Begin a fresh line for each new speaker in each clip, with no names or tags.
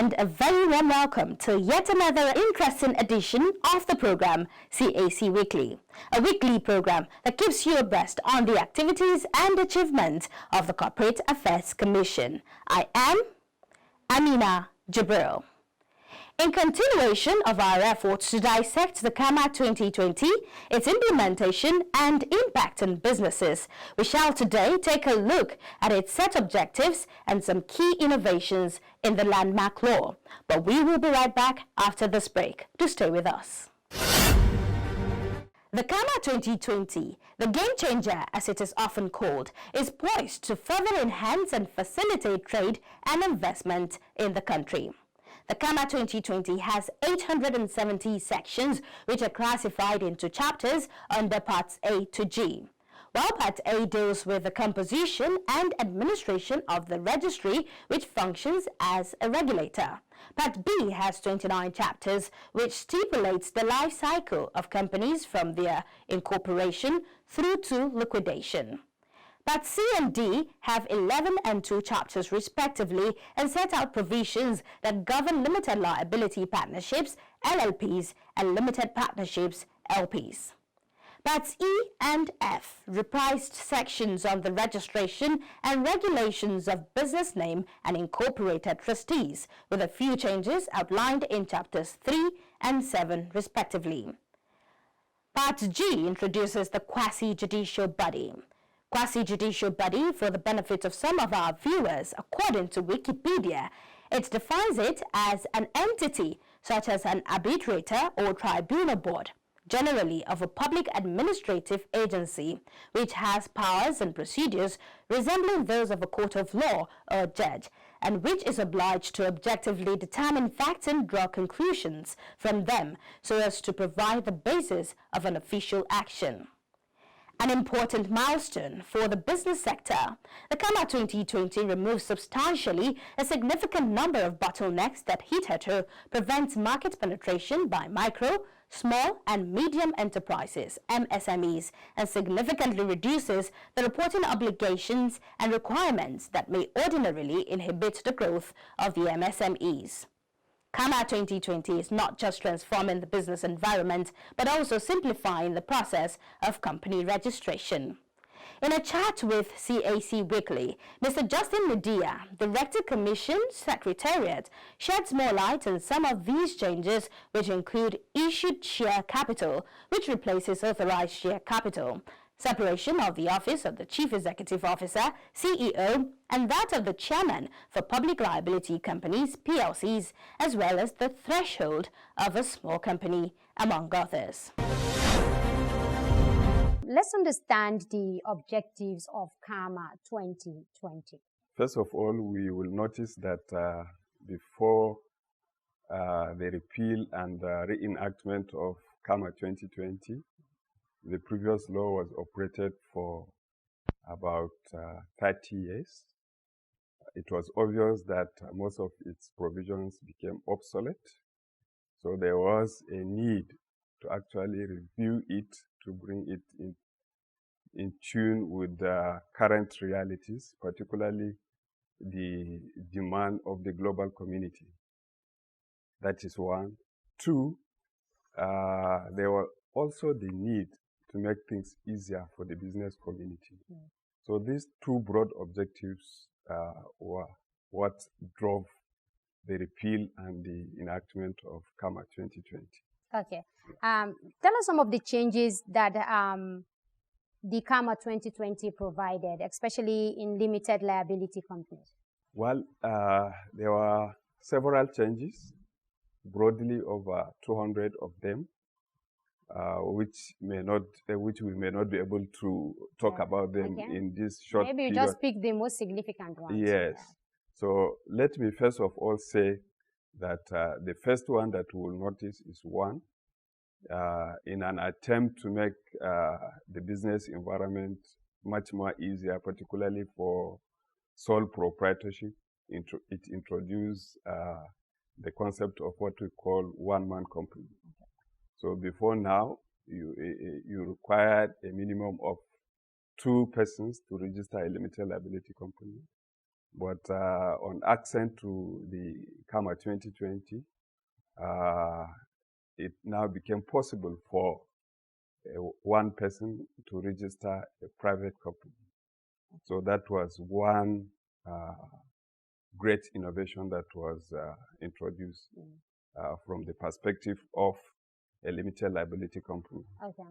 and a very warm welcome to yet another interesting edition of the program CAC Weekly, a weekly program that keeps you abreast on the activities and achievements of the Corporate Affairs Commission. I am Amina Jibril. In continuation of our efforts to dissect the CAMA 2020, its implementation and impact on businesses, we shall today take a look at its set objectives and some key innovations in the landmark law. But we will be right back after this break. Do stay with us. The CAMA 2020, the game changer as it is often called, is poised to further enhance and facilitate trade and investment in the country. The CAMA 2020 has 870 sections which are classified into chapters under Parts A to G. While Part A deals with the composition and administration of the registry which functions as a regulator. Part B has 29 chapters which stipulates the life cycle of companies from their incorporation through to liquidation. But C and D have 11 and 2 chapters respectively and set out provisions that govern limited liability partnerships, LLPs, and limited partnerships, LPs. Parts E and F reprised sections on the registration and regulations of business name and incorporated trustees, with a few changes outlined in chapters 3 and 7 respectively. Part G introduces the quasi-judicial body. Quasi-judicial body, for the benefit of some of our viewers, according to Wikipedia, it defines it as an entity such as an arbitrator or tribunal board, generally of a public administrative agency, which has powers and procedures resembling those of a court of law or judge, and which is obliged to objectively determine facts and draw conclusions from them so as to provide the basis of an official action. An important milestone for the business sector, the CAMA 2020 removes substantially a significant number of bottlenecks that hitherto prevents market penetration by micro, small and medium enterprises, MSMEs, and significantly reduces the reporting obligations and requirements that may ordinarily inhibit the growth of the MSMEs. CAMA 2020 is not just transforming the business environment, but also simplifying the process of company registration. In a chat with CAC Weekly, Mr. Justin Medea, Director Commission Secretariat, sheds more light on some of these changes, which include issued share capital, which replaces authorized share capital, separation of the office of the Chief Executive Officer, CEO, and that of the Chairman for Public Liability Companies, PLCs, as well as the threshold of a small company, among others.
Let's understand the objectives of CAMA 2020.
First of all, we will notice that before the repeal and reenactment of CAMA 2020, the previous law was operated for about 30 years. It was obvious that most of its provisions became obsolete. So there was a need to actually review it, to bring it in tune with the current realities, particularly the demand of the global community. That is one. Two, there was also the need to make things easier for the business community. So these two broad objectives were what drove the repeal and the enactment of CAMA 2020.
Okay. Tell us some of the changes that the CAMA 2020 provided, especially in limited liability companies.
Well, there were several changes, broadly over 200 of them. Which we may not be able to talk about them in this short
Maybe you
period.
just pick the most significant ones.
Yes. Yeah. So let me first of all say that the first one that we will notice is one, in an attempt to make the business environment much more easier, particularly for sole proprietorship. It introduced the concept of what we call one-man company. So before now, you required a minimum of 2 persons to register a limited liability company. But on accent to the CAMA 2020, it now became possible for one person to register a private company. So that was one great innovation that was introduced from the perspective of a limited liability company.
Okay.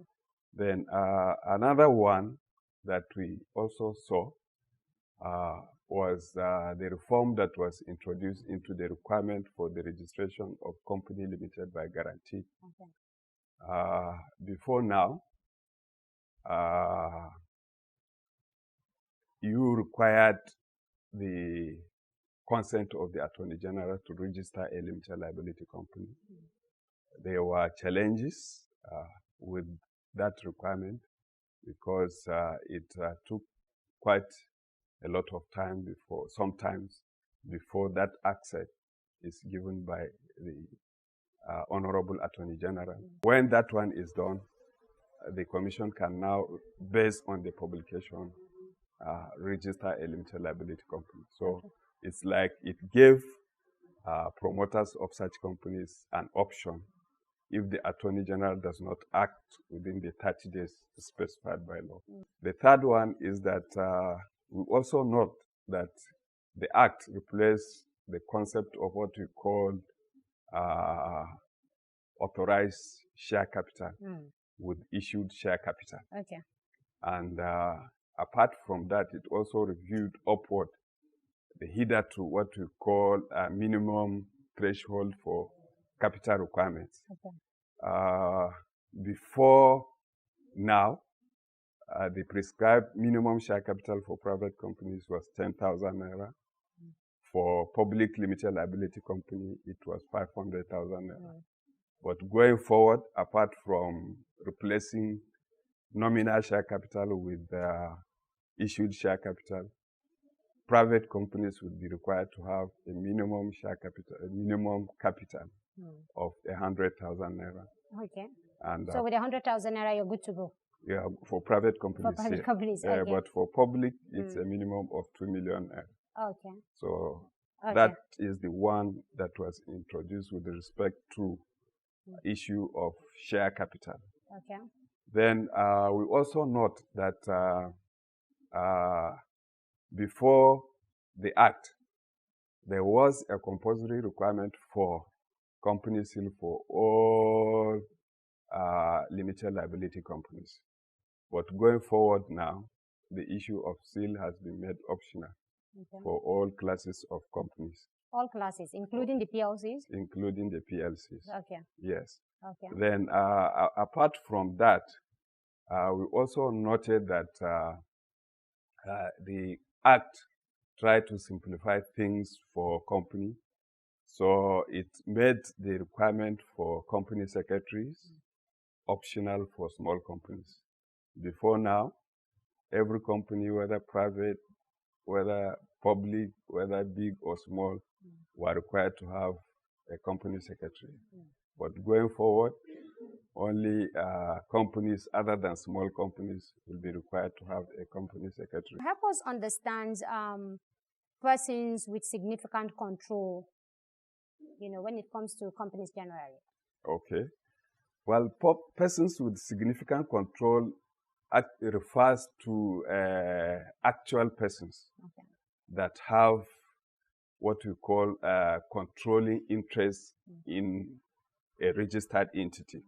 Then another one that we also saw was the reform that was introduced into the requirement for the registration of company limited by guarantee.
Okay.
Before now, you required the consent of the Attorney General to register a limited liability company. There were challenges with that requirement because it took quite a lot of time sometimes before that access is given by the Honorable Attorney General. When that one is done, the Commission can now, based on the publication, register a limited liability company. So it's like it gave promoters of such companies an option if the Attorney General does not act within the 30 days specified by law. The third one is that we also note that the Act replaced the concept of what we call authorized share capital with issued share capital.
Okay.
And apart from that, it also reviewed upward the hitherto what we call a minimum threshold for capital requirements.
Okay.
Before now, the prescribed minimum share capital for private companies was 10,000 naira. For public limited liability company, it was 500,000 naira. But going forward, apart from replacing nominal share capital with issued share capital, private companies would be required to have a minimum share capital, of 100,000 naira.
Okay.
And
so with 100,000 naira, you're good to go.
Yeah, for private companies.
For private companies, okay.
But for public, it's a minimum of 2 million naira.
Okay.
So that is the one that was introduced with respect to issue of share capital.
Okay.
Then we also note that before the Act, there was a compulsory requirement for company seal for all limited liability companies. But going forward now, the issue of seal has been made optional for all classes of companies.
All classes, including the PLCs?
Including the PLCs.
Okay.
Yes.
Okay.
Then apart from that, we also noted that the Act tried to simplify things for company. So it made the requirement for company secretaries optional for small companies. Before now, every company, whether private, whether public, whether big or small, were required to have a company secretary. But going forward, only companies other than small companies will be required to have a company secretary.
Help us understand persons with significant control, when it comes to companies generally.
Okay. Well, persons with significant control refers to actual persons that have what we call controlling interest in a registered entity.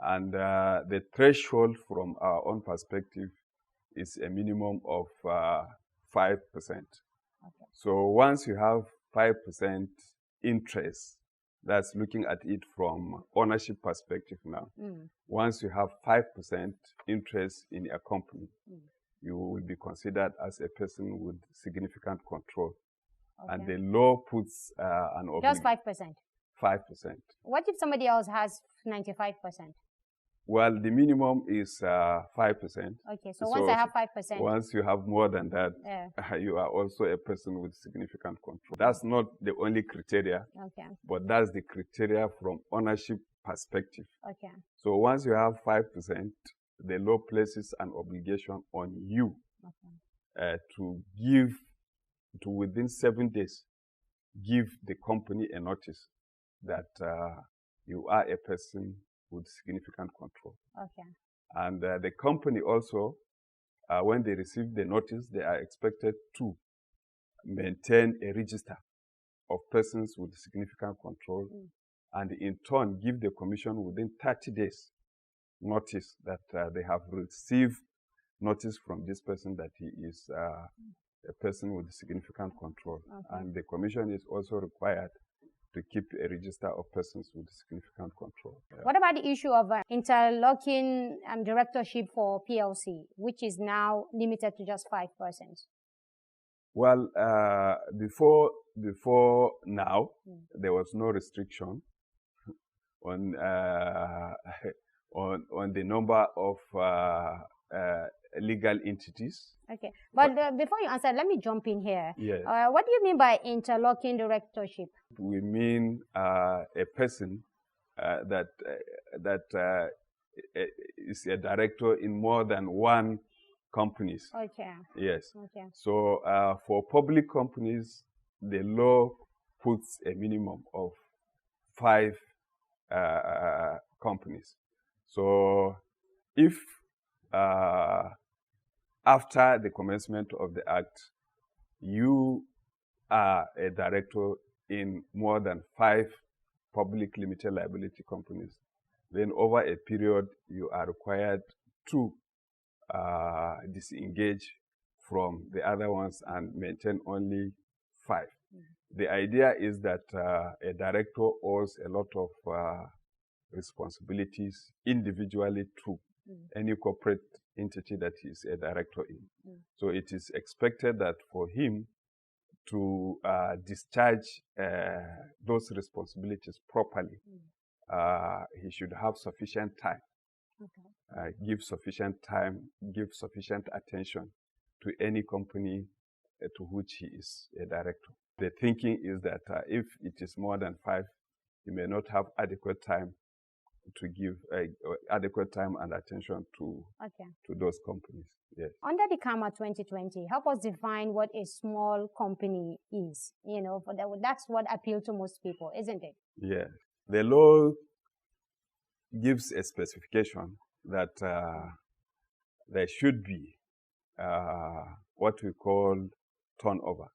And the threshold from our own perspective is a minimum of 5%. So once you have 5% interest, that's looking at it from ownership perspective now. Once you have 5% interest in a company, you will be considered as a person with significant control. And the law puts an obligation.
Just 5%?
5%.
What if somebody else has 95%?
Well, the minimum is 5%.
Okay, so once I have 5%.
Once you have more than that, you are also a person with significant control. That's not the only criteria, but that's the criteria from ownership perspective.
Okay.
So once you have 5%, the law places an obligation on you to give to within 7 days give the company a notice that you are a person with significant control.
Okay.
And the company also, when they receive the notice, they are expected to maintain a register of persons with significant control, and in turn give the commission within 30 days notice that they have received notice from this person that he is a person with significant control.
Okay.
And the commission is also required to keep a register of persons with significant control.
What about the issue of interlocking directorship for PLC, which is now limited to just 5%?
Well, before now, there was no restriction on on the number of legal entities.
Okay, but before you answer, let me jump in here.
Yes.
What do you mean by interlocking directorship?
We mean a person that is a director in more than one companies.
Okay.
Yes.
Okay.
So for public companies, the law puts a minimum of 5 companies. So if after the commencement of the act, you are a director in more than 5 public limited liability companies, then over a period you are required to disengage from the other ones and maintain only 5. The idea is that a director owes a lot of responsibilities individually to any corporate entity that he is a director in. So it is expected that for him to discharge those responsibilities properly, he should have sufficient time. Okay. Give sufficient time, give sufficient attention to any company to which he is a director. The thinking is that if it is more than 5, he may not have adequate time to give adequate time and attention to those companies. Yes.
Under the CAMA 2020, help us define what a small company is. You know, that's what appeals to most people, isn't it?
Yes. The law gives a specification that there should be what we call turnover.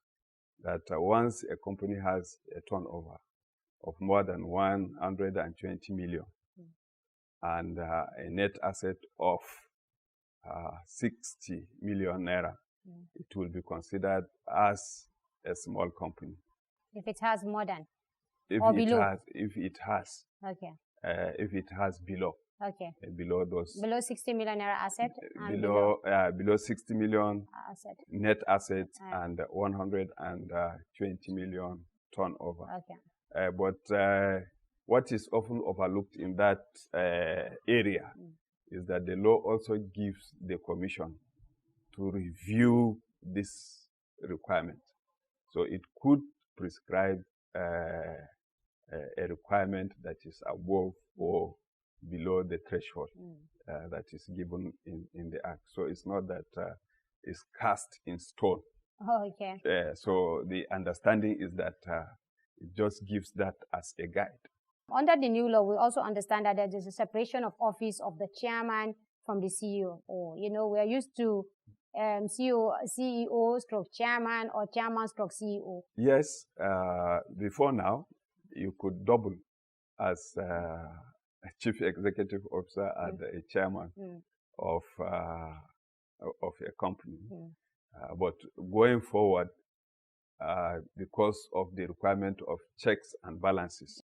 That once a company has a turnover of more than 120 million and a net asset of 60 million naira, it will be considered as a small company.
If it has more than?
If
or
it
below?
If it has.
Okay.
If it has below.
Okay.
Below those.
Below 60 million naira asset?
Below 60 million
asset.
Net asset and 120 million turnover.
Okay.
But what is often overlooked in that area is that the law also gives the commission to review this requirement. So it could prescribe a requirement that is above or below the threshold that is given in the act. So it's not that it's cast in stone.
Oh, okay.
So the understanding is that it just gives that as a guide.
Under the new law, we also understand that there is a separation of office of the chairman from the CEO. Or, you know, we are used to CEO stroke chairman or chairman stroke CEO.
Yes, before now, you could double as a chief executive officer and a chairman of a company. But going forward, because of the requirement of checks and balances,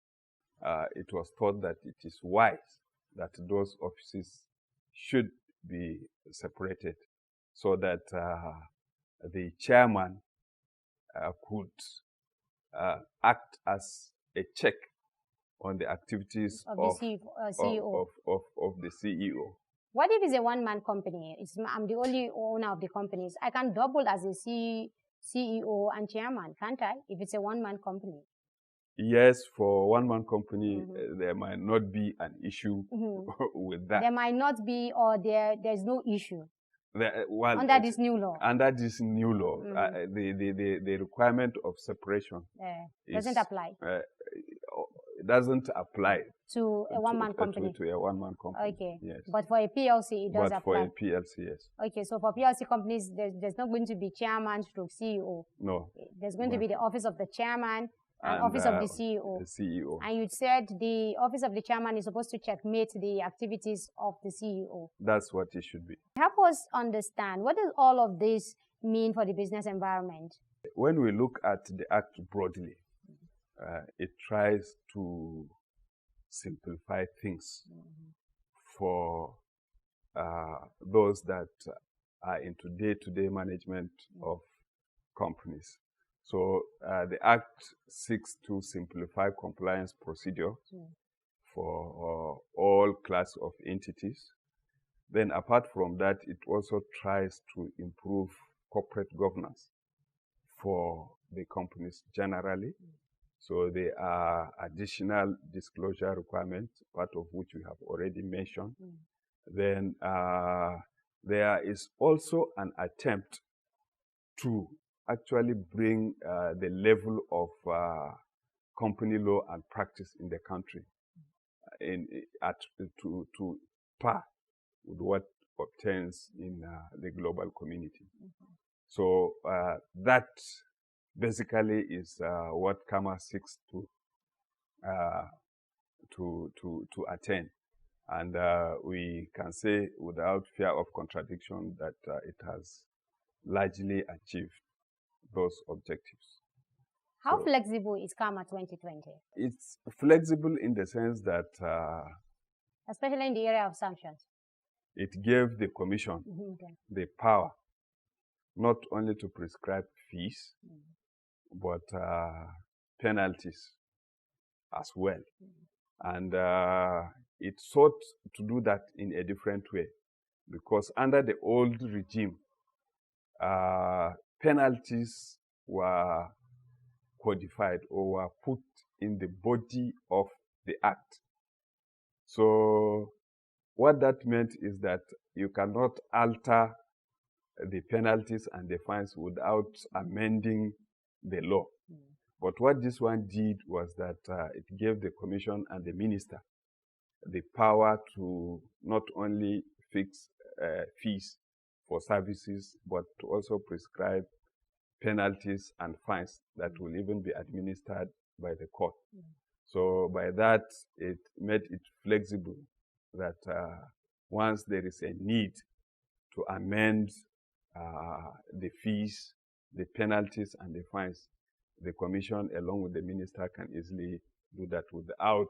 it was thought that it is wise that those offices should be separated so that the chairman could act as a check on the activities
of the CEO.
Of the CEO.
What if it's a one-man company? I'm the only owner of the companies. I can double as a CEO and chairman, can't I? If it's a one-man company.
Yes, for one-man company, there might not be an issue with that.
There might not be, or there's no issue. Under this new law.
Under this new law, the requirement of separation
doesn't apply.
It doesn't apply
to a one-man company.
To a one-man company.
Okay.
Yes.
But for a PLC, it does apply.
But for a PLC, yes.
Okay. So for PLC companies, there's not going to be chairman stroke CEO.
No.
There's going to be the office of the chairman and office of the CEO.
The CEO.
And you said the office of the chairman is supposed to checkmate the activities of the CEO.
That's what it should be.
Help us understand, what does all of this mean for the business environment?
When we look at the Act broadly, it tries to simplify things for those that are into day-to-day management of companies. So the Act seeks to simplify compliance procedure for all class of entities. Then apart from that, it also tries to improve corporate governance for the companies generally. So there are additional disclosure requirements, part of which we have already mentioned. Then there is also an attempt to actually bring the level of company law and practice in the country to par with what obtains in the global community. So that basically is what CAMA seeks to attain. And we can say without fear of contradiction that it has largely achieved those objectives.
How flexible is CAMA 2020?
It's flexible in the sense that
especially in the area of sanctions.
It gave the Commission the power not only to prescribe fees, but penalties as well. And it sought to do that in a different way, because under the old regime, penalties were codified or were put in the body of the Act. So what that meant is that you cannot alter the penalties and the fines without amending the law. But what this one did was that it gave the Commission and the Minister the power to not only fix fees for services, but to also prescribe penalties and fines that will even be administered by the court. So by that, it made it flexible that once there is a need to amend the fees, the penalties, and the fines, the Commission, along with the Minister, can easily do that without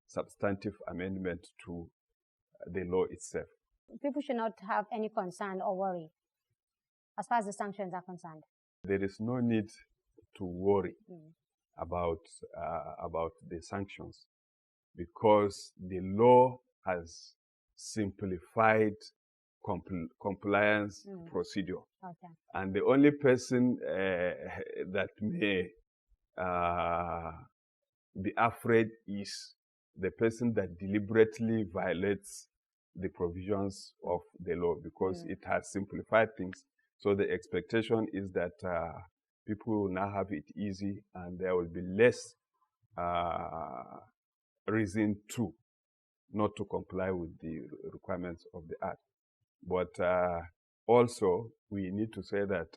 substantive amendment to the law itself.
People should not have any concern or worry as far as the sanctions are concerned.
There is no need to worry about the sanctions, because the law has simplified compliance procedure.
Okay.
And the only person that may be afraid is the person that deliberately violates the provisions of the law, because it has simplified things. So the expectation is that people will now have it easy, and there will be less reason to not to comply with the requirements of the Act. But also, we need to say that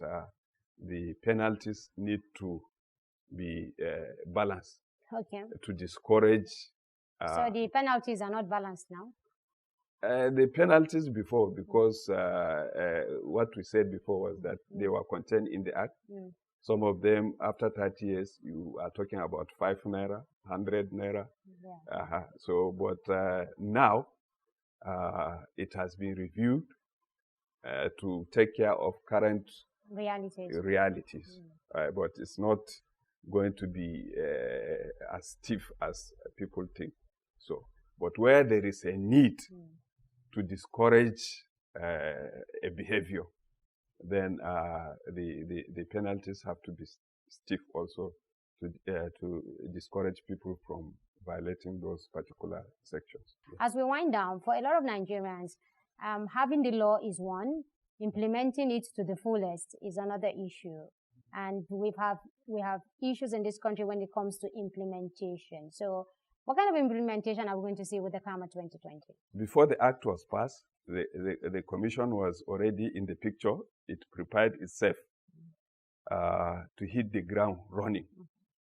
the penalties need to be balanced to discourage.
So the penalties are not balanced now?
The penalties before, because what we said before was that they were contained in the Act. Some of them, after 30 years, you are talking about 5 naira, 100 naira. So, but now it has been reviewed to take care of current realities. But it's not going to be as stiff as people think. So, but where there is a need to discourage a behavior, then the penalties have to be stiff also to discourage people from violating those particular sections.
As we wind down, for a lot of Nigerians, having the law is one, implementing it to the fullest is another issue. And we have issues in this country when it comes to implementation. So what kind of implementation are we going to see with the CAMA 2020?
Before the act was passed, the commission was already in the picture. It prepared itself to hit the ground running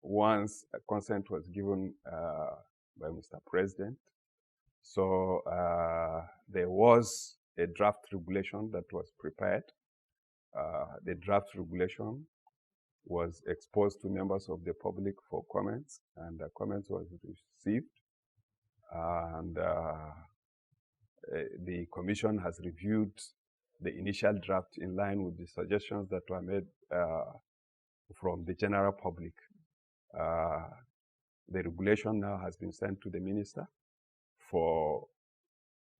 once a consent was given by Mr. President. So there was a draft regulation that was prepared. The draft regulation was exposed to members of the public for comments, and the comments was received. And the commission has reviewed the initial draft in line with the suggestions that were made from the general public. The regulation now has been sent to the minister for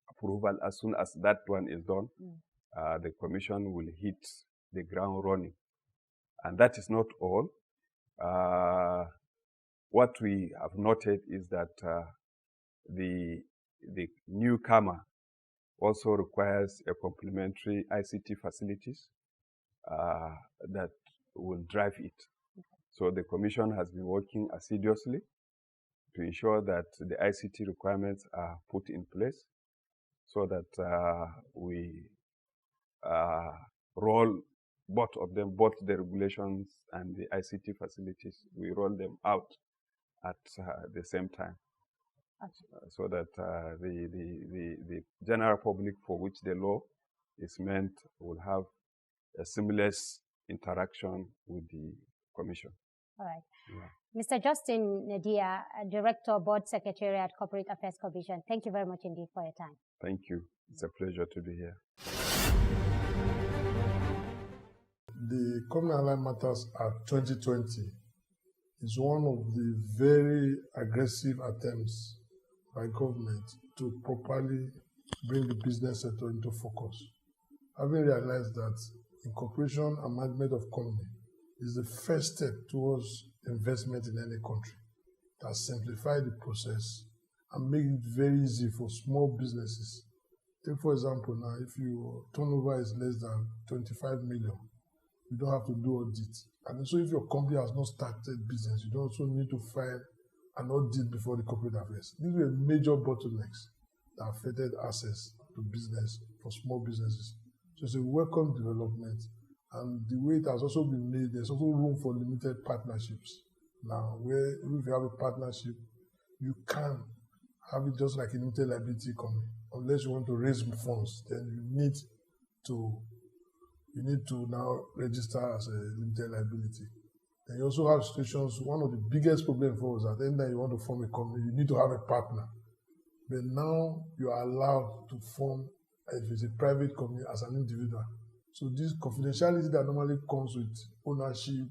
approval. As soon as that one is done, the commission will hit the ground running. And that is not all. What we have noted is that the new CAMA also requires a complementary ICT facilities that will drive it. So the commission has been working assiduously to ensure that the ICT requirements are put in place so that we roll both of them, both the regulations and the ICT facilities, we roll them out at the same time. So that the general public for which the law is meant will have a seamless interaction with the commission.
All right.
Yeah.
Mr. Justin Nadia, Director, Board Secretary at Corporate Affairs Commission, thank you very much indeed for your time.
Thank you. It's a pleasure to be here.
The Common Allied Matters Act 2020 is one of the very aggressive attempts by government to properly bring the business sector into focus. Having realized that incorporation and management of company is the first step towards investment in any country, that simplify the process and make it very easy for small businesses. Take for example now, if your turnover is less than 25 million, you don't have to do audit. And so if your company has not started business, you don't also need to file an audit before the corporate affairs. These were major bottlenecks that affected access to business for small businesses. So it's a welcome development. And the way it has also been made, there's also room for limited partnerships. Now, where if you have a partnership, you can have it just like a limited liability company. Unless you want to raise funds, then you need to now register as a limited liability. And you also have situations, one of the biggest problems for us, at the end that you want to form a company, you need to have a partner. But now you are allowed to form, if it's a private company, as an individual. So this confidentiality that normally comes with ownership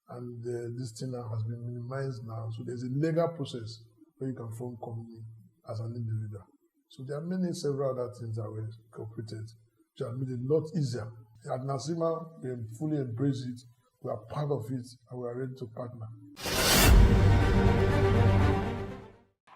and this thing now has been minimized now. So there's a legal process where you can form company as an individual. So there are several other things that were incorporated, which have made it a lot easier. At NACIMA, we fully embrace it, we are part of it, and we are ready to partner.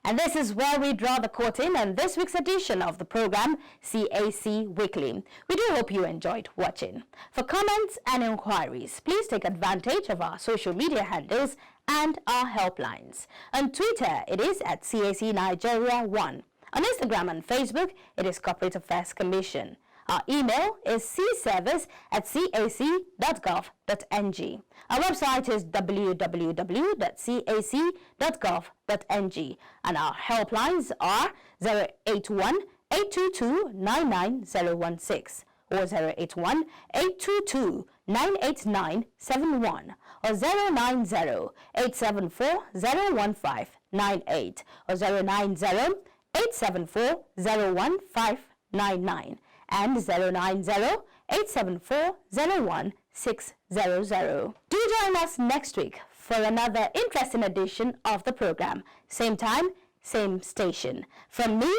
And this is where we draw the curtain on this week's edition of the program, CAC Weekly. We do hope you enjoyed watching. For comments and inquiries, please take advantage of our social media handles and our helplines. On Twitter, it is at CAC Nigeria 1. On Instagram and Facebook, it is Corporate Affairs Commission. Our email is cservice@cac.gov.ng. Our website is www.cac.gov.ng. And our helplines are 081-822-99016 or 081-822-98971 or 090-874-01598 or 090-874-01599 and 090-874-01600. Do join us next week for another interesting edition of the program. Same time, same station. From me,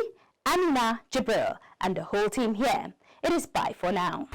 Amina Jibril, and the whole team here, it is bye for now.